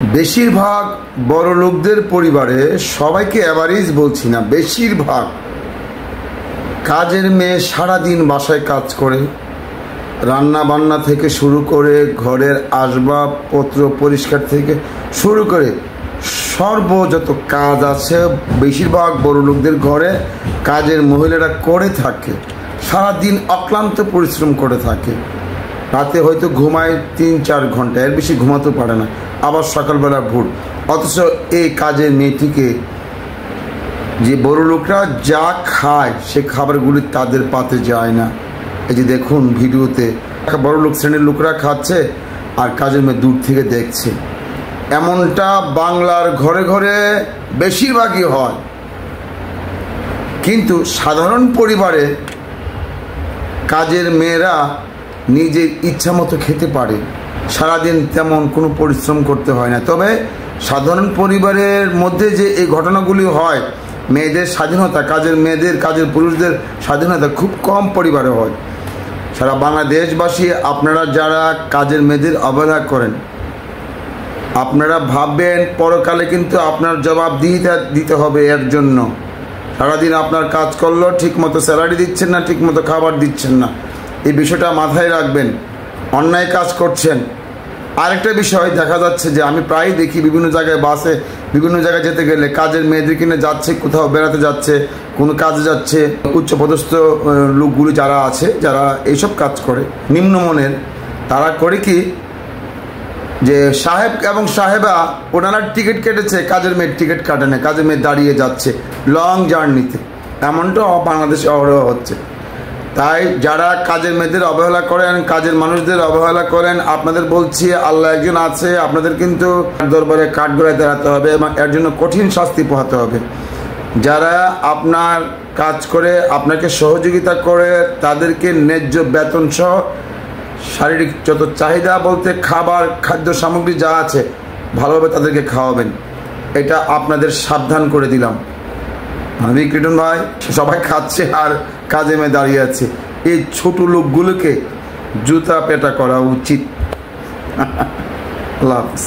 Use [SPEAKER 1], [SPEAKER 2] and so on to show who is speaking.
[SPEAKER 1] বেশিরভাগ বড় লোকদের পরিবারে, সবাইকে অ্যাভারেজ বলছি না, বেশিরভাগ কাজের মেয়ে সারাদিন বাসায় কাজ করে, রান্না বান্না থেকে শুরু করে ঘরের আসবাবপত্র পরিষ্কার থেকে শুরু করে যত কাজ আছে বেশিরভাগ বড় লোকদের ঘরে কাজের মহিলারা করে থাকে। সারাদিন অক্লান্ত পরিশ্রম করে থাকে, রাতে হয়তো ঘুমায় 3-4 ঘন্টা, এর বেশি ঘুমাতে পারে না, আবার সকালবেলা ভোর। অথচ এই কাজের মেয়েটিকে যে বড় লোকরা যা খায় সে খাবারগুলি তাদের পাতে যায় না। এই যে দেখুন ভিডিওতে বড় লোক শ্রেণীর লোকরা খাচ্ছে আর কাজের মেয়ে দূর থেকে দেখছে। এমনটা বাংলার ঘরে ঘরে বেশিরভাগই হয়। কিন্তু সাধারণ পরিবারে কাজের মেয়েরা নিজের ইচ্ছা মতো খেতে পারে, সারাদিন তেমন কোনো পরিশ্রম করতে হয় না। তবে সাধারণ পরিবারের মধ্যে যে এই ঘটনাগুলি হয়, মেয়েদের স্বাধীনতা, কাজের মেয়েদের, কাজের পুরুষদের স্বাধীনতা খুব কম পরিবারে হয়। সারা বাংলাদেশবাসী, আপনারা যারা কাজের মেয়েদের অবহেলা করেন, আপনারা ভাববেন পরকালে কিন্তু আপনার জবাব দিতে হবে এর জন্য। সারাদিন আপনার কাজ করলো, ঠিকমতো স্যালারি দিচ্ছেন না, ঠিকমতো খাবার দিচ্ছেন না, এই বিষয়টা মাথায় রাখবেন। অন্যায় কাজ করছেন। আরেকটা বিষয় দেখা যাচ্ছে যে আমি প্রায়ই দেখি বিভিন্ন জায়গায় বাসে, বিভিন্ন জায়গায় যেতে গেলে কাজের মেয়েদের কিনে যাচ্ছে, কোথাও বেড়াতে যাচ্ছে, কোনো কাজে যাচ্ছে, উচ্চপদস্থ লোকগুলি যারা আছে, যারা এইসব কাজ করে নিম্নমানের, তারা করে কি যে সাহেব এবং সাহেবা ওনারা টিকিট কেটেছে, কাজের মেয়ের টিকিট কাটে না, কাজের মেয়ে দাঁড়িয়ে যাচ্ছে লং জার্নিতে। এমনটা বাংলাদেশে অহরহ হচ্ছে। তাই যারা কাজের মেয়েদের অবহেলা করেন, কাজের মানুষদের অবহেলা করেন, আপনাদের বলছি আল্লাহ একজন আছে, আপনাদের কিন্তু দরবারে কাঠগড়ায় দাঁড়াতে হবে এবং এর জন্য কঠিন শাস্তি পোহাতে হবে। যারা আপনার কাজ করে, আপনাকে সহযোগিতা করে, তাদেরকে ন্যায্য বেতন সহ শারীরিক যত চাহিদা বলতে খাবার, খাদ্য সামগ্রী যা আছে ভালোভাবে তাদেরকে খাওয়াবেন। এটা আপনাদের সাবধান করে দিলাম। আমি কীর্তন ভাই, সবাই খাচ্ছে আর কাজে মেয়ে দাঁড়িয়ে আছে, এই ছোট লোকগুলোকে জুতা পেটা করা উচিত। আল্লাহ হাফেজ।